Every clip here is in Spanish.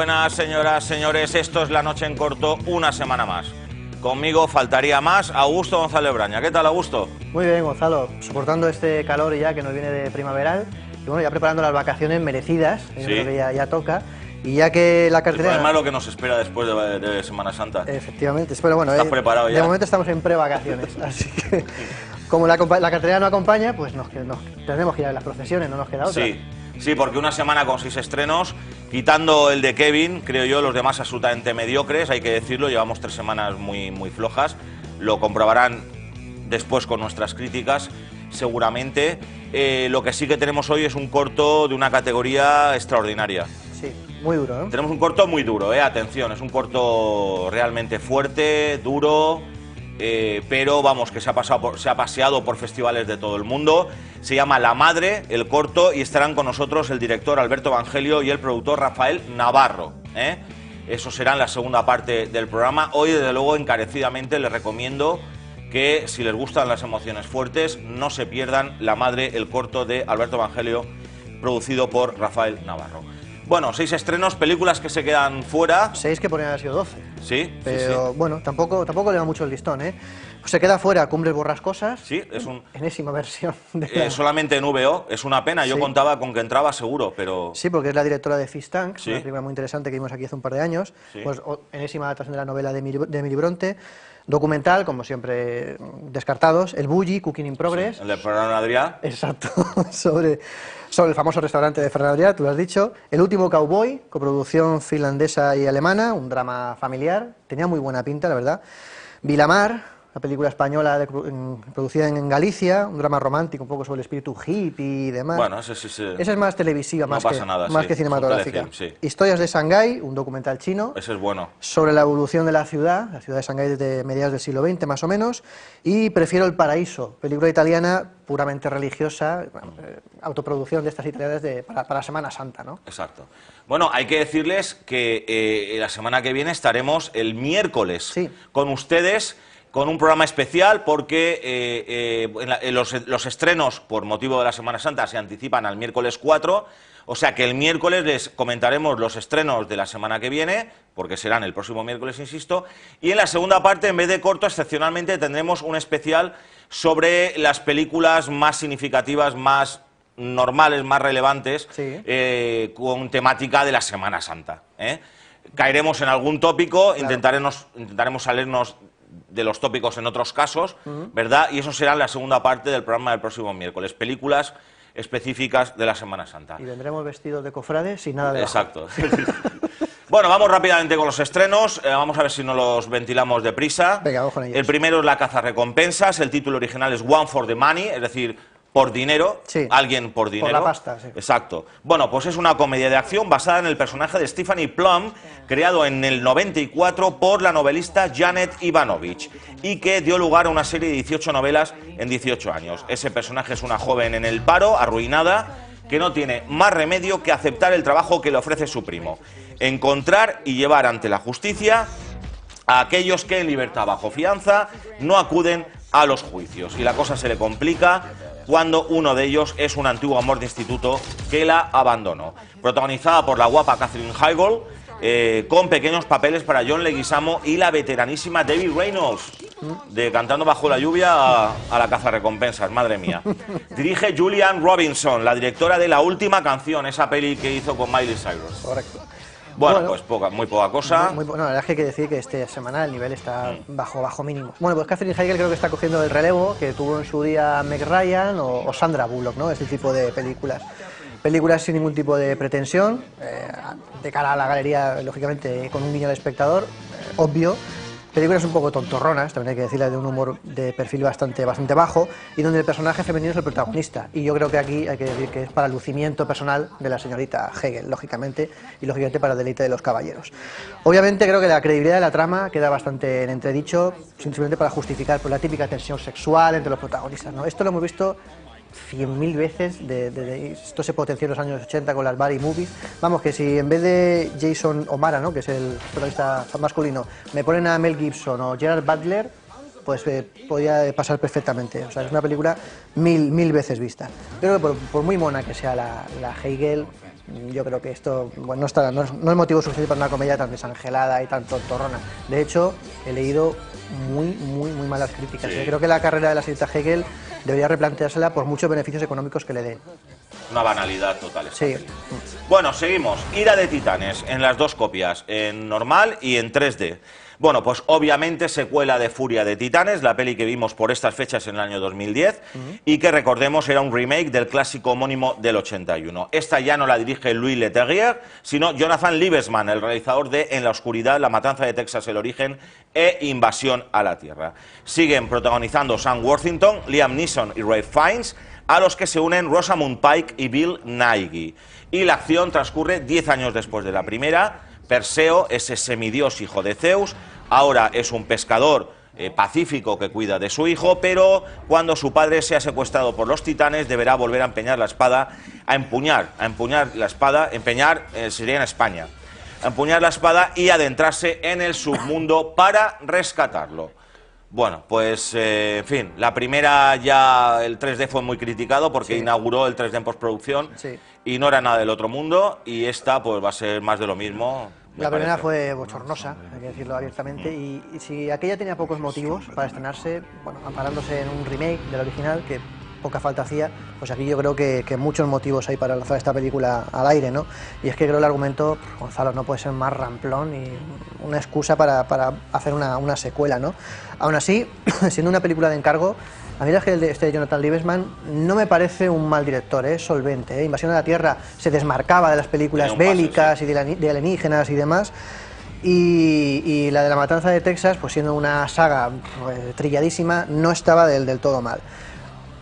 buenas, señoras, señores. Esto es La Noche en Corto, una semana más. Conmigo faltaría más Augusto González Braña. ¿Qué tal, Augusto? Muy bien, Gonzalo. Soportando este calor ya que nos viene de primaveral. Y bueno, ya preparando las vacaciones merecidas. Yo creo que ya toca. Y ya que la cartelera... Además, lo que nos espera después de Semana Santa. Efectivamente. Pero bueno, ¿Estás preparado ya? De momento estamos en pre-vacaciones. Así que, como la cartelera no acompaña, pues nos tenemos que ir a las procesiones, no nos queda otra. Sí, porque una semana con 6 estrenos, quitando el de Kevin, creo yo, los demás absolutamente mediocres, hay que decirlo, llevamos 3 semanas muy flojas, lo comprobarán después con nuestras críticas, seguramente. Lo que sí que tenemos hoy es un corto de una categoría extraordinaria. Sí, muy duro, ¿no? Tenemos un corto muy duro, atención, es un corto realmente fuerte, duro, pero vamos, que se ha paseado por festivales de todo el mundo. Se llama La Madre, el corto, y estarán con nosotros el director Alberto Evangelio y el productor Rafael Navarro. Eso será en la segunda parte del programa. Hoy, desde luego, encarecidamente les recomiendo que, si les gustan las emociones fuertes, no se pierdan La Madre, el corto de Alberto Evangelio, producido por Rafael Navarro. Bueno, 6 estrenos, películas que se quedan fuera. 6 que podrían haber sido 12. Sí, pero bueno, tampoco le va mucho el listón, ¿eh? Pues se queda fuera Cumbres Borrascosas. Sí, es un... enésima versión. Solamente en VO, es una pena. Yo contaba con que entraba seguro, pero... Sí, porque es la directora de Fish Tank, una película muy interesante que vimos aquí hace un par de años. Pues enésima adaptación de la novela de Emily Bronte. Documental, como siempre, descartados. El Bulli, Cooking in Progress. El de Fernando Adrià. Exacto, sobre el famoso restaurante de Fernando Adrià, tú lo has dicho. El último Cowboy, coproducción finlandesa y alemana, un drama familiar. Tenía muy buena pinta, la verdad. Vilamar, la película española producida en Galicia, un drama romántico, un poco sobre el espíritu hippie y demás. Bueno, esa es más televisiva, no más que cinematográfica. Historias de Shanghái, un documental chino. Ese es bueno. Sobre la evolución de la ciudad de Shanghái desde mediados del siglo XX, más o menos. Y Prefiero el paraíso, película italiana puramente religiosa, autoproducción de estas italianas para Semana Santa, ¿no? Exacto. Bueno, hay que decirles que la semana que viene estaremos el miércoles con ustedes, con un programa especial, porque los estrenos por motivo de la Semana Santa se anticipan al miércoles 4, o sea que el miércoles les comentaremos los estrenos de la semana que viene, porque serán el próximo miércoles, insisto, y en la segunda parte, en vez de corto, excepcionalmente tendremos un especial sobre las películas más significativas, más normales, más relevantes, con temática de la Semana Santa. Caeremos en algún tópico, intentaremos salirnos de los tópicos en otros casos, ¿verdad? Y eso será la segunda parte del programa del próximo miércoles, películas específicas de la Semana Santa. Y vendremos vestidos de cofrades sin nada de Exacto. Bueno, vamos rápidamente con los estrenos, vamos a ver si no los ventilamos deprisa. Venga, vamos con ellos. El primero es La cazarrecompensas, el título original es One for the Money, es decir, por dinero, alguien por dinero. Por la pasta, sí. Exacto. Bueno, pues es una comedia de acción basada en el personaje de Stephanie Plum, creado en el 94 por la novelista Janet Ivanovich, y que dio lugar a una serie de 18 novelas en 18 años. Ese personaje es una joven en el paro, arruinada, que no tiene más remedio que aceptar el trabajo que le ofrece su primo, encontrar y llevar ante la justicia a aquellos que en libertad bajo fianza no acuden a los juicios. Y la cosa se le complica cuando uno de ellos es un antiguo amor de instituto que la abandonó. Protagonizada por la guapa Katherine Heigl, con pequeños papeles para John Leguizamo y la veteranísima Debbie Reynolds, de Cantando bajo la lluvia a La cazarrecompensas, madre mía. Dirige Julianne Robinson, la directora de La última canción, esa peli que hizo con Miley Cyrus. Correcto. Bueno, pues muy poca cosa. La verdad es que hay que decir que esta semana el nivel está bajo mínimo. Bueno, pues Katherine Heigl creo que está cogiendo el relevo que tuvo en su día Meg Ryan o Sandra Bullock, ¿no? Ese tipo de películas. Películas sin ningún tipo de pretensión, de cara a la galería, lógicamente, con un guiño al espectador, obvio. Películas un poco tontorronas, también hay que decirle, de un humor de perfil bastante bajo, y donde el personaje femenino es el protagonista. Y yo creo que aquí hay que decir que es para el lucimiento personal de la señorita Heigl, lógicamente, y lógicamente para el deleite de los caballeros. Obviamente creo que la credibilidad de la trama queda bastante en entredicho, simplemente para justificar la típica tensión sexual entre los protagonistas, ¿no? Esto lo hemos visto 100.000 veces, esto se potenció en los años 80 con las Buddy Movies. Vamos, que si en vez de Jason O'Mara, ¿no?, que es el protagonista masculino, me ponen a Mel Gibson o Gerard Butler, pues podría pasar perfectamente. O sea, es una película mil veces vista. Creo que por muy mona que sea la Heigl, yo creo que esto bueno, no es motivo suficiente para una comedia tan desangelada y tan tontorrona. De hecho, he leído muy malas críticas. Sí. Creo que la carrera de la señorita Hegel debería replanteársela por muchos beneficios económicos que le den. Una banalidad total. Sí. Bueno, seguimos. Ira de Titanes, en las dos copias, en normal y en 3D. Bueno, pues obviamente secuela de Furia de Titanes, la peli que vimos por estas fechas en el año 2010 y que recordemos era un remake del clásico homónimo del 81. Esta ya no la dirige Louis Leterrier, sino Jonathan Liebesman, el realizador de En la oscuridad, La matanza de Texas, El origen e Invasión a la Tierra. Siguen protagonizando Sam Worthington, Liam Neeson y Ralph Fiennes, a los que se unen Rosamund Pike y Bill Nighy. Y la acción transcurre 10 años después de la primera. Perseo, ese semidios hijo de Zeus, ahora es un pescador pacífico que cuida de su hijo, pero cuando su padre sea secuestrado por los titanes deberá volver a empeñar la espada, a empuñar la espada, sería en España, a empuñar la espada y adentrarse en el submundo para rescatarlo. Bueno, pues, en fin, la primera ya, el 3D fue muy criticado porque inauguró el 3D en postproducción y no era nada del otro mundo, y esta pues va a ser más de lo mismo. La primera fue bochornosa, hay que decirlo abiertamente, y si aquella tenía pocos motivos para estrenarse, bueno, amparándose en un remake del original, que poca falta hacía, pues aquí yo creo que muchos motivos hay para lanzar esta película al aire, ¿no? Y es que creo que el argumento, Gonzalo, no puede ser más ramplón y una excusa para hacer una secuela, ¿no? Aún así, siendo una película de encargo, a mí este Jonathan Liebesman no me parece un mal director, es solvente. Invasión a la Tierra se desmarcaba de las películas bélicas y de alienígenas y demás. Y la de La matanza de Texas, pues siendo una saga trilladísima, no estaba del todo mal.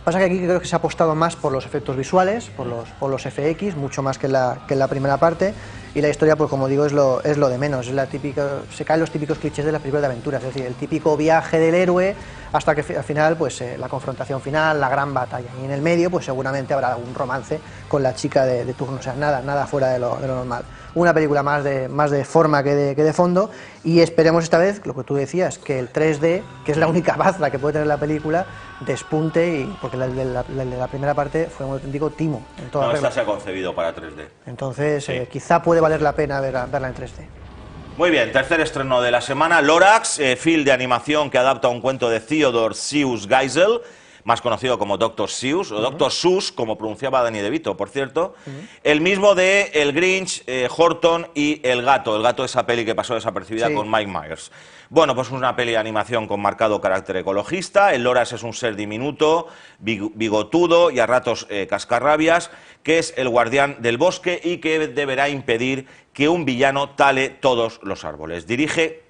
Pasa que aquí creo que se ha apostado más por los efectos visuales, por los FX, mucho más que en la primera parte, y la historia, pues como digo, es lo de menos. Es la típica, se caen los típicos clichés de las películas de aventuras, es decir, el típico viaje del héroe hasta que al final, pues la confrontación final, la gran batalla, y en el medio, pues seguramente habrá algún romance con la chica de turno, o sea, nada fuera de lo normal. Una película más de forma que de fondo, y esperemos esta vez, lo que tú decías, que el 3D, que es la única baza que puede tener la película, despunte, porque el de la primera parte fue un auténtico timo en toda regla. Esta se ha concebido para 3D. Entonces, quizá puede valer la pena verla en 3D. Muy bien, tercer estreno de la semana, Lorax, film de animación que adapta un cuento de Theodore Seuss Geisel, más conocido como Dr. Seuss, o Dr. Seuss, como pronunciaba Danny DeVito, por cierto. El mismo de El Grinch, Horton y El Gato. El Gato, esa peli que pasó desapercibida con Mike Myers. Bueno, pues una peli de animación con marcado carácter ecologista. El Lorax es un ser diminuto, bigotudo y a ratos cascarrabias, que es el guardián del bosque y que deberá impedir que un villano tale todos los árboles.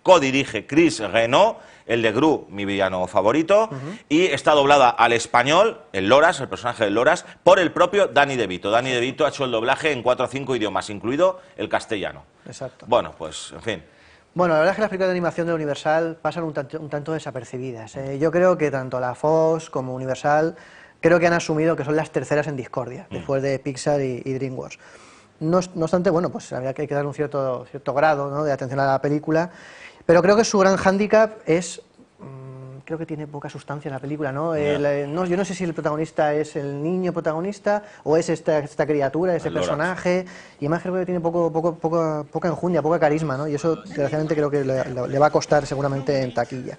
Codirige Chris Renaud, el de Gru, mi villano favorito, y está doblada al español, el Lorax, el personaje del Lorax, por el propio Danny DeVito. Danny DeVito ha hecho el doblaje en 4 o 5 idiomas, incluido el castellano. Exacto. Bueno, pues, en fin. Bueno, la verdad es que las películas de animación de Universal pasan un tanto desapercibidas. Yo creo que tanto la Fox como Universal creo que han asumido que son las terceras en discordia, después de Pixar y DreamWorks. No obstante, bueno, pues habría que dar un cierto grado, ¿no?, de atención a la película, pero creo que su gran hándicap es, creo que tiene poca sustancia en la película, ¿no? Yo no sé si el protagonista es el niño protagonista o es esta criatura, este personaje, y además creo que tiene poca enjundia, poca carisma, ¿no? Y eso, desgraciadamente, creo que le va a costar seguramente en taquilla.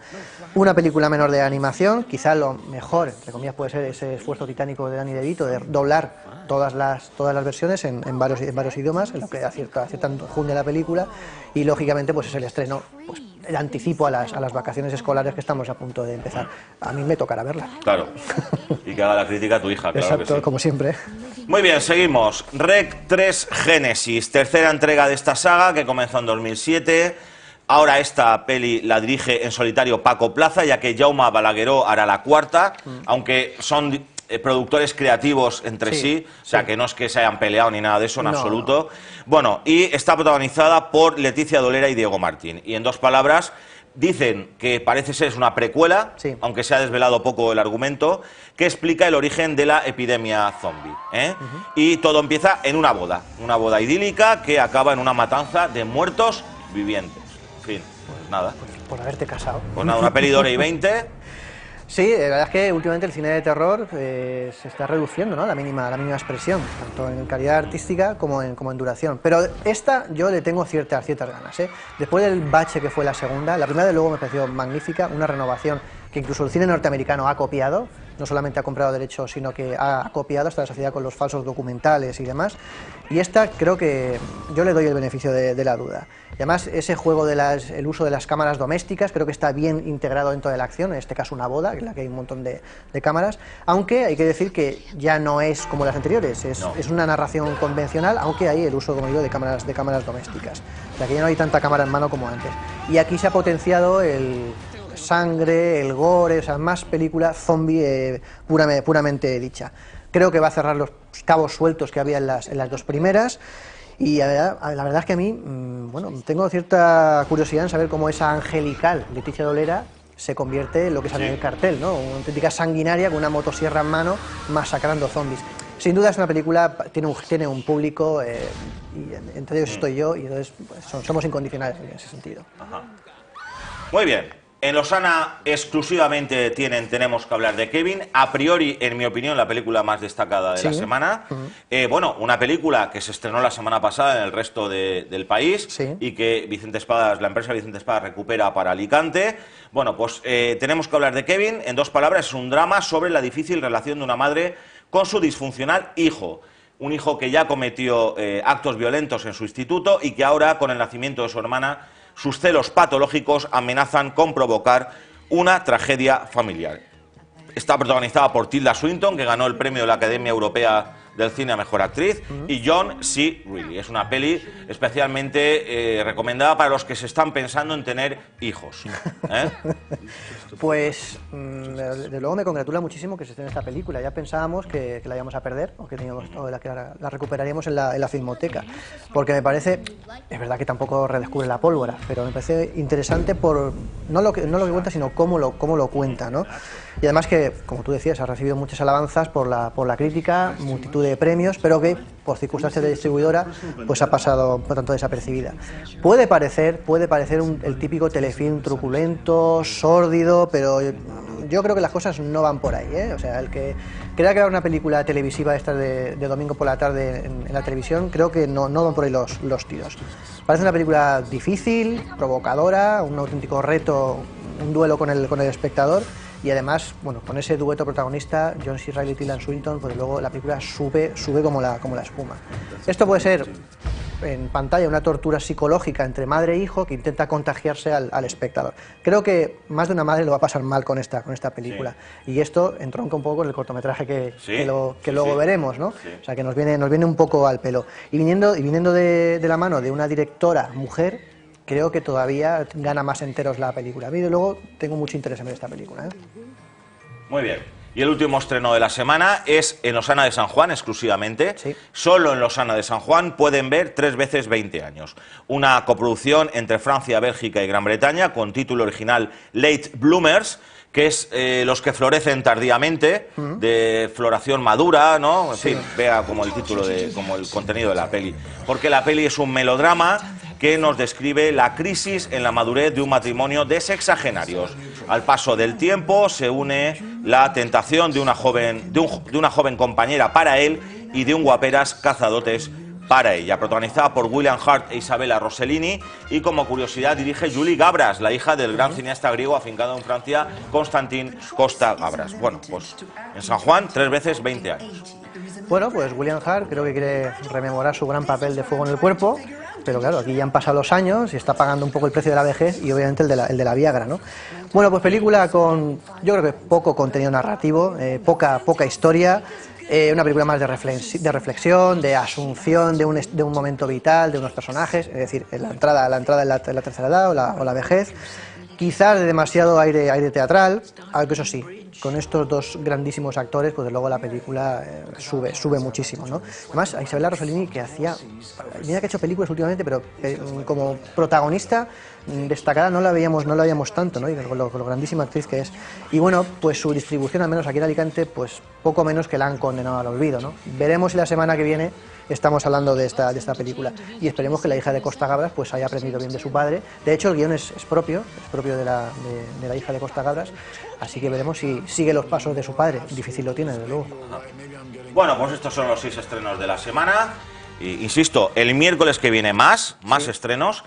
Una película menor de animación, quizá lo mejor, entre comillas, puede ser ese esfuerzo titánico de Danny DeVito de doblar todas las versiones en varios idiomas, en lo que da cierta enjundia a la película, y lógicamente pues es el estreno, pues el anticipo a las vacaciones escolares que estamos a punto de empezar. A mí me tocará verla. Claro, y que haga la crítica a tu hija, claro. Exacto, que sí. como siempre. Muy bien, seguimos. Rec 3 Génesis, tercera entrega de esta saga que comenzó en 2007. Ahora esta peli la dirige en solitario Paco Plaza, ya que Jaume Balagueró hará la cuarta, aunque son productores creativos entre sí, o sea que no es que se hayan peleado ni nada de eso en absoluto. Bueno, y está protagonizada por Leticia Dolera y Diego Martín. Y en 2 palabras, dicen que parece ser una precuela, aunque se ha desvelado poco el argumento, que explica el origen de la epidemia zombie. Y todo empieza en una boda idílica que acaba en una matanza de muertos vivientes. En fin, pues nada. Por haberte casado. Pues nada, una peli de 1 hora y 20. Sí, la verdad es que últimamente el cine de terror se está reduciendo, ¿no? La mínima expresión, tanto en calidad artística como en duración. Pero esta yo le tengo ciertas ganas, ¿eh? Después del bache que fue la segunda, la primera de luego me pareció magnífica, una renovación que incluso el cine norteamericano ha copiado, no solamente ha comprado derechos, sino que ha copiado hasta la sociedad con los falsos documentales y demás. Y esta creo que yo le doy el beneficio de la duda. Y además ese juego el uso de las cámaras domésticas creo que está bien integrado dentro de la acción, en este caso una boda, en la que hay un montón de cámaras, aunque hay que decir que ya no es como las anteriores, es una narración convencional, aunque hay el uso, como digo, de cámaras domésticas. O sea que ya no hay tanta cámara en mano como antes. Y aquí se ha potenciado el sangre, el gore, o sea, más película zombie puramente dicha. Creo que va a cerrar los cabos sueltos que había en las dos primeras. Y la verdad es que a mí, bueno, tengo cierta curiosidad en saber cómo esa angelical Leticia Dolera se convierte en lo que sale en el cartel, ¿no? Una auténtica sanguinaria con una motosierra en mano masacrando zombies. Sin duda es una película, tiene un público, y entre ellos estoy yo, y entonces pues, somos incondicionales en ese sentido. Ajá. Muy bien. En Losana exclusivamente tenemos que hablar de Kevin, a priori, en mi opinión, la película más destacada de la semana. Bueno, una película que se estrenó la semana pasada en el resto del país y que la empresa Vicente Espadas recupera para Alicante. Bueno, pues tenemos que hablar de Kevin. En dos palabras, es un drama sobre la difícil relación de una madre con su disfuncional hijo. Un hijo que ya cometió actos violentos en su instituto y que ahora, con el nacimiento de su hermana, sus celos patológicos amenazan con provocar una tragedia familiar. Está protagonizada por Tilda Swinton, que ganó el premio de la Academia Europea del Cine a Mejor Actriz, y John C. Reilly. Es una peli especialmente recomendada para los que se están pensando en tener hijos. Pues, desde luego me congratula muchísimo que se esté en esta película. Ya pensábamos que la íbamos a perder, o que la recuperaríamos en la Filmoteca, porque me parece, es verdad que tampoco redescubre la pólvora, pero me parece interesante por no lo que cuenta, sino cómo lo cuenta, ¿no? Y además que, como tú decías, ha recibido muchas alabanzas por la crítica, multitud de premios, pero que por circunstancias de distribuidora pues ha pasado por tanto desapercibida. Puede parecer el típico telefilm truculento, sórdido, pero yo creo que las cosas no van por ahí, ¿eh? O sea, el que crea crear una película televisiva esta de domingo por la tarde en la televisión, creo que no van por ahí los tiros. Parece una película difícil, provocadora, un auténtico reto, un duelo con el espectador. Y además, bueno, con ese dueto protagonista, John C. Reilly y Tilda Swinton, pues luego la película sube como la espuma. Esto puede ser en pantalla una tortura psicológica entre madre e hijo que intenta contagiarse al espectador. Creo que más de una madre lo va a pasar mal con esta película. Sí. Y esto entronca un poco con el cortometraje que luego veremos, ¿no? Sí. O sea, que nos viene un poco al pelo. Y viniendo de la mano de una directora mujer, creo que todavía gana más enteros la película. A mí, de luego, tengo mucho interés en ver esta película, ¿eh? Muy bien. Y el último estreno de la semana es en Losana de San Juan, exclusivamente. Sí. Solo en Losana de San Juan pueden ver 3 veces 20 años. Una coproducción entre Francia, Bélgica y Gran Bretaña, con título original Late Bloomers, que es los que florecen tardíamente, de floración madura, ¿no? En fin, vea como el título, como el contenido de la peli. Porque la peli es un melodrama que nos describe la crisis en la madurez de un matrimonio de sexagenarios. Al paso del tiempo se une la tentación de una joven compañera para él y de un guaperas cazadotes para ella, protagonizada por William Hurt e Isabella Rossellini, y como curiosidad dirige Julie Gabras, la hija del gran cineasta griego afincado en Francia, Constantin Costa Gabras. Bueno, pues en San Juan 3 veces 20 años. Bueno, pues William Hurt creo que quiere rememorar su gran papel de Fuego en el cuerpo, pero claro, aquí ya han pasado los años y está pagando un poco el precio de la vejez y obviamente el de la Viagra, ¿no? Bueno, pues película con, yo creo que poco contenido narrativo, poca historia, una película más de reflexión, de asunción de un momento vital, de unos personajes, es decir, la entrada en la tercera edad o la vejez. Quizás de demasiado aire teatral, aunque eso sí, con estos dos grandísimos actores, pues luego la película sube muchísimo, ¿no? Además, a Isabella Rossellini, que mira que ha hecho películas últimamente, pero como protagonista destacada no la veíamos tanto, ¿no? Y con lo grandísima actriz que es. Y bueno, pues su distribución, al menos aquí en Alicante, pues poco menos que la han condenado al olvido, ¿no? Veremos si la semana que viene estamos hablando de esta película. Y esperemos que la hija de Costa Gabras pues haya aprendido bien de su padre. De hecho, el guión es propio de la hija de Costa Gabras, así que veremos si sigue los pasos de su padre. Difícil lo tiene, desde luego. Bueno, pues estos son los 6 estrenos de la semana. Insisto, el miércoles que viene más estrenos.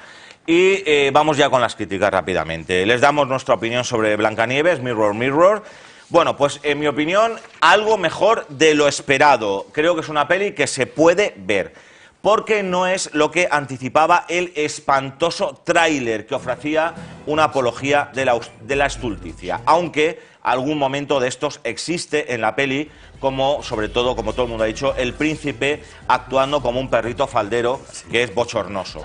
Y vamos ya con las críticas rápidamente. Les damos nuestra opinión sobre Blancanieves, Mirror, Mirror. Bueno, pues en mi opinión, algo mejor de lo esperado. Creo que es una peli que se puede ver, porque no es lo que anticipaba el espantoso tráiler que ofrecía una apología de la estulticia. Aunque algún momento de estos existe en la peli, como sobre todo, como todo el mundo ha dicho, el príncipe actuando como un perrito faldero, que es bochornoso.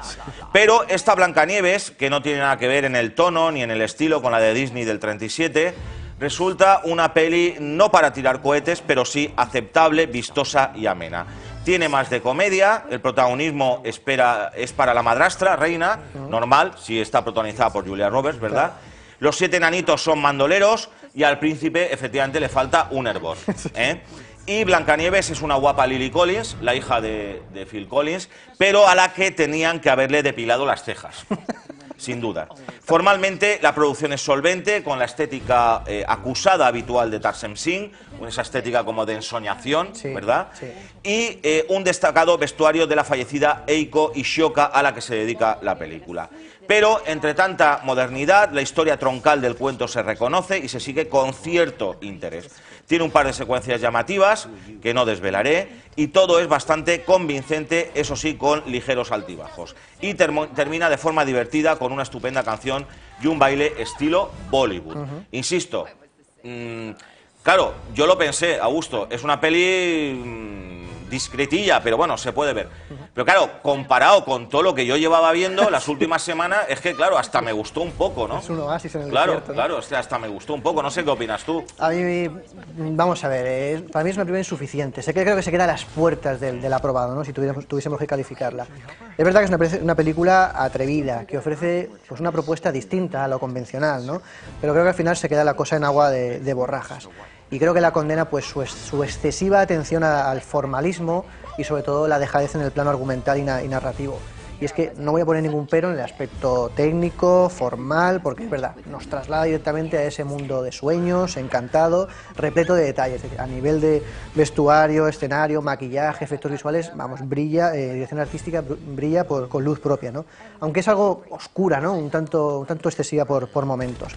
Pero esta Blancanieves, que no tiene nada que ver en el tono ni en el estilo con la de Disney del 37, resulta una peli no para tirar cohetes, pero sí aceptable, vistosa y amena. Tiene más de comedia, el protagonismo es para la madrastra, Reina, normal, si está protagonizada por Julia Roberts, ¿verdad? Los 7 enanitos son mandoleros y al príncipe efectivamente le falta un hervor, ¿eh? Y Blancanieves es una guapa Lily Collins, la hija de Phil Collins, pero a la que tenían que haberle depilado las cejas. Sin duda. Formalmente, la producción es solvente, con la estética acusada habitual de Tarsem Singh, esa estética como de ensoñación, sí, ¿verdad? Sí. Y un destacado vestuario de la fallecida Eiko Ishioka, a la que se dedica la película. Pero, entre tanta modernidad, la historia troncal del cuento se reconoce y se sigue con cierto interés. Tiene un par de secuencias llamativas, que no desvelaré, y todo es bastante convincente, eso sí, con ligeros altibajos. Y termina de forma divertida con una estupenda canción y un baile estilo Bollywood. Insisto, claro, yo lo pensé, Augusto, es una peli discretilla, pero bueno, se puede ver. Pero claro, comparado con todo lo que yo llevaba viendo las últimas semanas, es que claro, hasta me gustó un poco, ¿no? Es un oasis en el desierto, desierto, ¿no? Claro, es que hasta me gustó un poco, no sé qué opinas tú. A mí, vamos a ver, para mí es una película insuficiente. Sé que creo que se queda a las puertas del aprobado, ¿no? Si tuviésemos que calificarla. Es verdad que es una película atrevida, que ofrece pues una propuesta distinta a lo convencional, ¿no? Pero creo que al final se queda la cosa en agua de borrajas. Y creo que la condena pues su excesiva atención al formalismo y sobre todo la dejadez en el plano argumental y narrativo. Y es que no voy a poner ningún pero en el aspecto técnico, formal, porque es verdad, nos traslada directamente a ese mundo de sueños, encantado, repleto de detalles. A nivel de vestuario, escenario, maquillaje, efectos visuales, vamos, brilla, dirección artística brilla con luz propia, ¿no? Aunque es algo oscura, ¿no? Un tanto excesiva por momentos.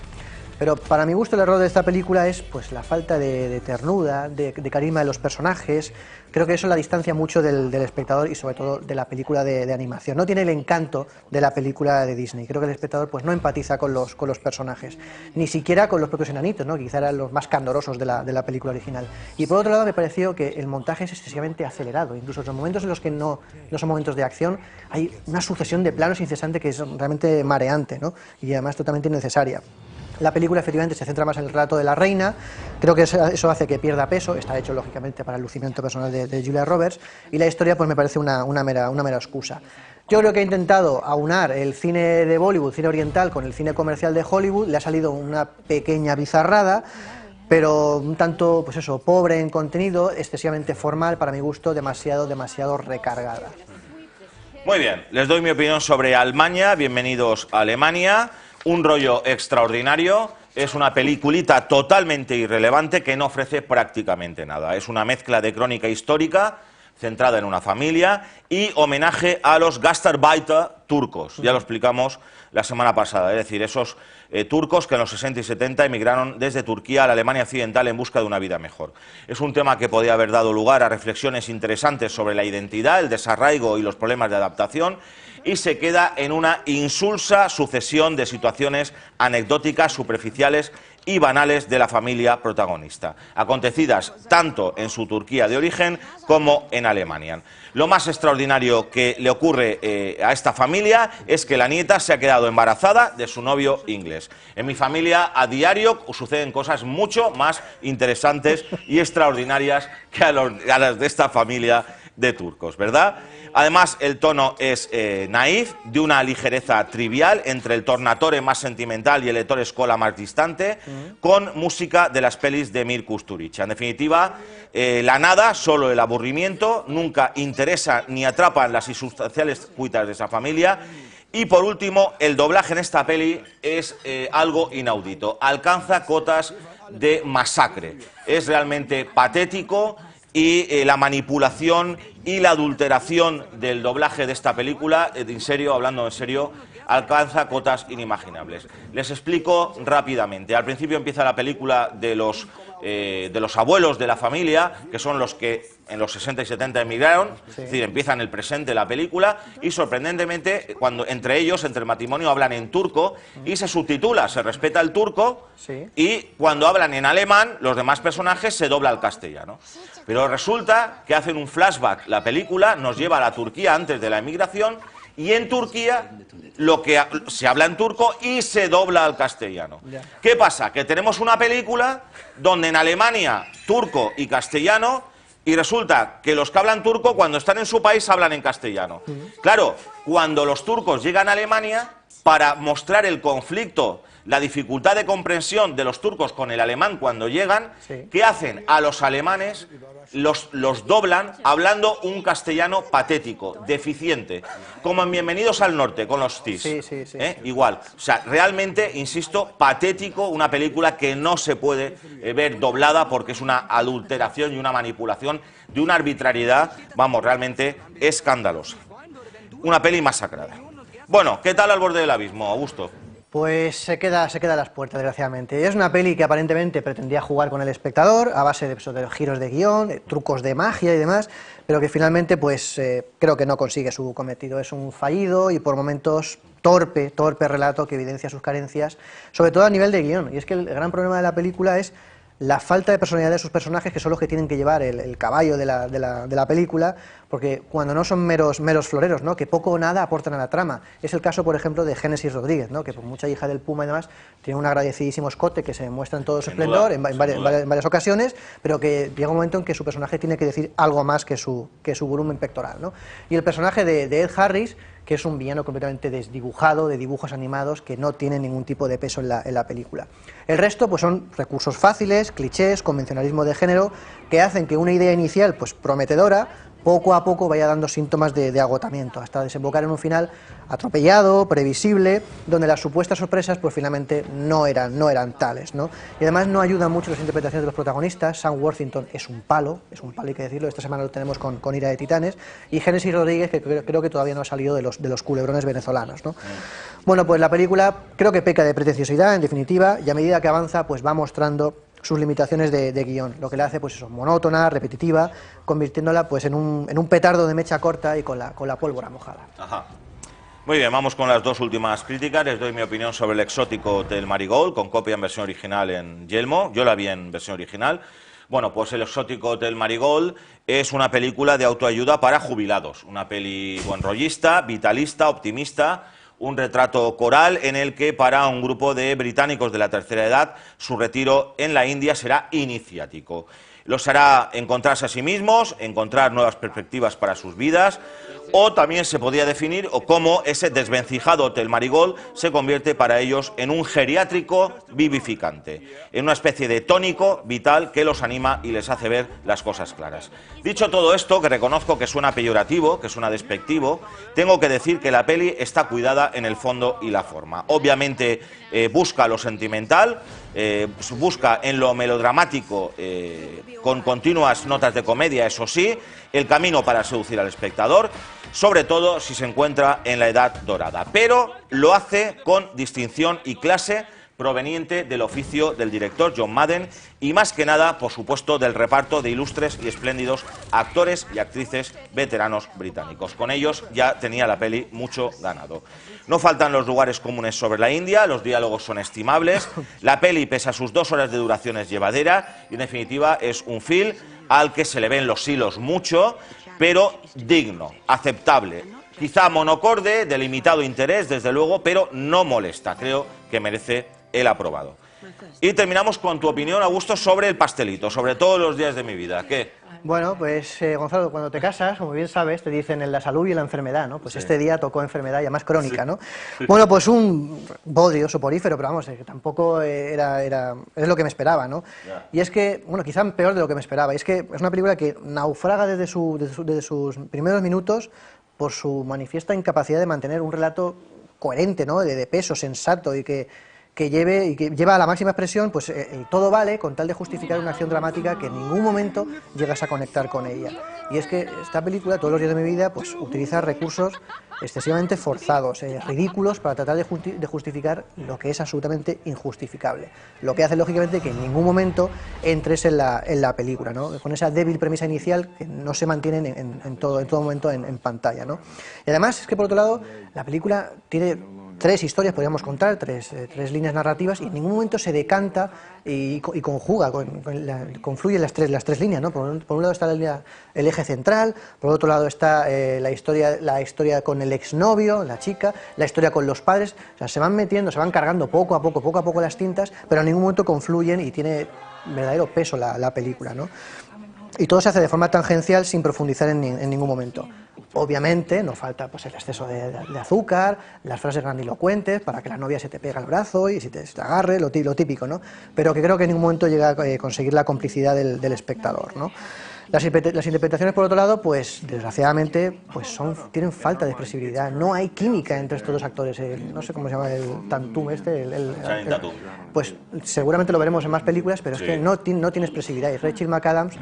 Pero para mi gusto el error de esta película es pues la falta de ternura, de carisma de los personajes. Creo que eso la distancia mucho del espectador y sobre todo de la película de animación. No tiene el encanto de la película de Disney. Creo que el espectador pues no empatiza con los personajes, ni siquiera con los propios enanitos, ¿no? Que quizá eran los más candorosos de la película original. Y por otro lado me pareció que el montaje es excesivamente acelerado. Incluso en los momentos en los que no son momentos de acción hay una sucesión de planos incesante que es realmente mareante, ¿no? Y además totalmente innecesaria. La película efectivamente se centra más en el relato de la reina, creo que eso hace que pierda peso, está hecho lógicamente para el lucimiento personal de Julia Roberts, y la historia pues me parece una mera excusa. Yo creo que ha intentado aunar el cine de Bollywood, cine oriental, con el cine comercial de Hollywood, le ha salido una pequeña bizarrada, pero un tanto, pues eso, pobre en contenido, excesivamente formal, para mi gusto, demasiado recargada. Muy bien, les doy mi opinión sobre Almaña, bienvenidos a Alemania. Un rollo extraordinario, es una peliculita totalmente irrelevante que no ofrece prácticamente nada. Es una mezcla de crónica histórica centrada en una familia y homenaje a los gastarbeiter turcos. Ya lo explicamos la semana pasada, es decir, esos turcos que en los 60 y 70 emigraron desde Turquía a la Alemania occidental en busca de una vida mejor. Es un tema que podía haber dado lugar a reflexiones interesantes sobre la identidad, el desarraigo y los problemas de adaptación, y se queda en una insulsa sucesión de situaciones anecdóticas, superficiales y banales de la familia protagonista, acontecidas tanto en su Turquía de origen como en Alemania. Lo más extraordinario que le ocurre a esta familia es que la nieta se ha quedado embarazada de su novio inglés. En mi familia a diario suceden cosas mucho más interesantes y extraordinarias que a las de esta familia de turcos, ¿verdad? Además, el tono es naif, de una ligereza trivial, entre el Tornatore más sentimental y el Ettore Scola más distante, con música de las pelis de Mir Kusturica. En definitiva, la nada, solo el aburrimiento, nunca interesa ni atrapan las insustanciales cuitas de esa familia. Y por último, el doblaje en esta peli es algo inaudito, alcanza cotas de masacre, es realmente patético y la manipulación y la adulteración del doblaje de esta película, en serio, hablando en serio, alcanza cotas inimaginables. Les explico rápidamente. Al principio empieza la película de los abuelos de la familia, que son los que en los 60 y 70 emigraron, es decir, empieza en el presente la película, y sorprendentemente, cuando entre ellos, entre el matrimonio, hablan en turco y se subtitula, se respeta el turco, y cuando hablan en alemán, los demás personajes se dobla al castellano. Pero resulta que hacen un flashback, la película nos lleva a la Turquía antes de la emigración, y en Turquía se habla en turco y se dobla al castellano. ¿Qué pasa? Que tenemos una película donde en Alemania turco y castellano, y resulta que los que hablan turco cuando están en su país hablan en castellano. Claro, cuando los turcos llegan a Alemania, para mostrar el conflicto, la dificultad de comprensión de los turcos con el alemán cuando llegan, ¿qué hacen? A los alemanes los doblan hablando un castellano patético, deficiente, como en Bienvenidos al Norte con los TIS. Igual, o sea, realmente, insisto, patético, una película que no se puede ver doblada porque es una adulteración y una manipulación de una arbitrariedad, vamos, realmente escandalosa. Una peli masacrada. Bueno, ¿qué tal Al borde del abismo, Augusto? Pues se queda a las puertas, desgraciadamente. Es una peli que aparentemente pretendía jugar con el espectador a base de giros de guión, trucos de magia y demás, pero que finalmente pues creo que no consigue su cometido. Es un fallido y por momentos torpe relato que evidencia sus carencias, sobre todo a nivel de guión. Y es que el gran problema de la película es la falta de personalidad de sus personajes, que son los que tienen que llevar el caballo de la película, porque cuando no son meros floreros, ¿no?, que poco o nada aportan a la trama. Es el caso, por ejemplo, de Génesis Rodríguez, ¿no?, que por mucha hija del Puma y demás, tiene un agradecidísimo escote que se muestra en todo su esplendor, en varias ocasiones, pero que llega un momento en que su personaje tiene que decir algo más que su volumen pectoral, ¿no? Y el personaje de Ed Harris, que es un villano completamente desdibujado, de dibujos animados, que no tiene ningún tipo de peso en la película. El resto pues son recursos fáciles, clichés, convencionalismo de género, que hacen que una idea inicial pues prometedora, poco a poco vaya dando síntomas de agotamiento, hasta desembocar en un final atropellado, previsible, donde las supuestas sorpresas pues finalmente no eran tales, ¿no? Y además no ayudan mucho las interpretaciones de los protagonistas. Sam Worthington es un palo, hay que decirlo, esta semana lo tenemos con Ira de Titanes, y Génesis Rodríguez, que creo que todavía no ha salido de los culebrones venezolanos, ¿no? Bueno, pues la película creo que peca de pretenciosidad, en definitiva, y a medida que avanza pues va mostrando sus limitaciones de guión, lo que le hace pues eso, monótona, repetitiva, convirtiéndola pues en un petardo de mecha corta y con la pólvora mojada. Ajá. Muy bien, vamos con las dos últimas críticas. Les doy mi opinión sobre el exótico Hotel Marigold, con copia en versión original en Yelmo. Yo la vi en versión original. Bueno, pues el exótico Hotel Marigold es una película de autoayuda para jubilados, una peli buenrollista, vitalista, optimista, un retrato coral en el que para un grupo de británicos de la tercera edad su retiro en la India será iniciático. Los hará encontrarse a sí mismos, encontrar nuevas perspectivas para sus vidas, o también se podría definir cómo ese desvencijado Hotel Marigold se convierte para ellos en un geriátrico vivificante, en una especie de tónico vital que los anima y les hace ver las cosas claras. Dicho todo esto, que reconozco que suena peyorativo, que suena despectivo, tengo que decir que la peli está cuidada en el fondo y la forma. Obviamente busca lo sentimental, busca en lo melodramático, con continuas notas de comedia, eso sí, el camino para seducir al espectador, sobre todo si se encuentra en la edad dorada, pero lo hace con distinción y clase proveniente del oficio del director John Madden y más que nada, por supuesto, del reparto de ilustres y espléndidos actores y actrices veteranos británicos. Con ellos ya tenía la peli mucho ganado. No faltan los lugares comunes sobre la India, los diálogos son estimables, la peli, pese a sus 2 horas de duración, es llevadera y en definitiva es un film al que se le ven los hilos mucho, pero digno, aceptable. Quizá monocorde, de limitado interés, desde luego, pero no molesta. Creo que merece el aprobado. Y terminamos con tu opinión, Augusto, sobre el pastelito, sobre todos los días de mi vida. ¿Qué? Bueno, pues Gonzalo, cuando te casas, como bien sabes, te dicen en la salud y en la enfermedad, ¿no? Pues este día tocó enfermedad y además crónica, ¿no? Bueno, pues un bodrio soporífero, pero vamos, que tampoco es lo que me esperaba, ¿no? Y es que, bueno, quizá peor de lo que me esperaba, y es que es una película que naufraga desde sus primeros minutos por su manifiesta incapacidad de mantener un relato coherente, ¿no? De peso, sensato y que lleva a la máxima expresión pues el todo vale con tal de justificar una acción dramática que en ningún momento llegas a conectar con ella. Y es que esta película, todos los días de mi vida, pues utiliza recursos excesivamente forzados, ridículos, para tratar de justificar lo que es absolutamente injustificable. Lo que hace, lógicamente, que en ningún momento entres en la película, ¿no? Con esa débil premisa inicial que no se mantiene en todo momento en pantalla, ¿no? Y además, es que por otro lado, la película tiene tres historias, podríamos contar, tres líneas narrativas, y en ningún momento se decanta y conjuga, confluyen las tres líneas, ¿no? Por un lado está el eje central, por otro lado está la historia con el exnovio, la chica, la historia con los padres, o sea, se van metiendo, se van cargando poco a poco las tintas, pero en ningún momento confluyen y tiene verdadero peso la película, ¿no? Y todo se hace de forma tangencial sin profundizar en ningún momento. Obviamente no falta pues, el exceso de azúcar, las frases grandilocuentes para que la novia se te pegue al brazo y se te agarre, lo típico, ¿no? Pero que creo que en ningún momento llega a conseguir la complicidad del espectador, ¿no? Las interpretaciones, por otro lado, pues desgraciadamente pues tienen falta de expresividad. No hay química entre estos dos actores. No sé cómo se llama el Tatum Channing Tatum. Pues seguramente lo veremos en más películas, pero es que no tiene expresividad. Y Rachel McAdams,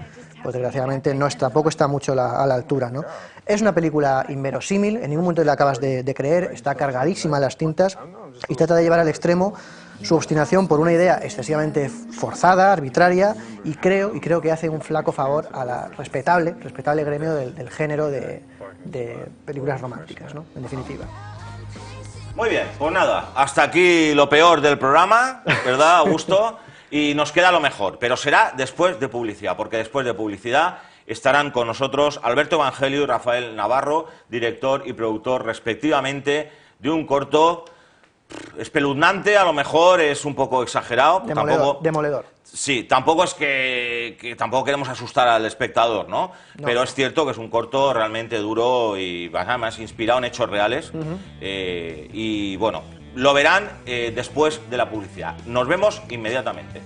pues desgraciadamente tampoco está mucho a la altura, ¿no? Es una película inverosímil, en ningún momento la acabas de creer, está cargadísima las tintas y trata de llevar al extremo su obstinación por una idea excesivamente forzada, arbitraria, y creo que hace un flaco favor a la respetable gremio del género de películas románticas, ¿no? En definitiva. Muy bien, pues nada, hasta aquí lo peor del programa, ¿verdad, Augusto? Y nos queda lo mejor, pero será después de publicidad, porque después de publicidad estarán con nosotros Alberto Evangelio y Rafael Navarro, director y productor respectivamente de un corto espeluznante, a lo mejor es un poco exagerado. Demoledor. Sí, tampoco es que tampoco queremos asustar al espectador, ¿no? Pero es cierto que es un corto realmente duro y además inspirado en hechos reales. Y bueno, lo verán después de la publicidad. Nos vemos inmediatamente.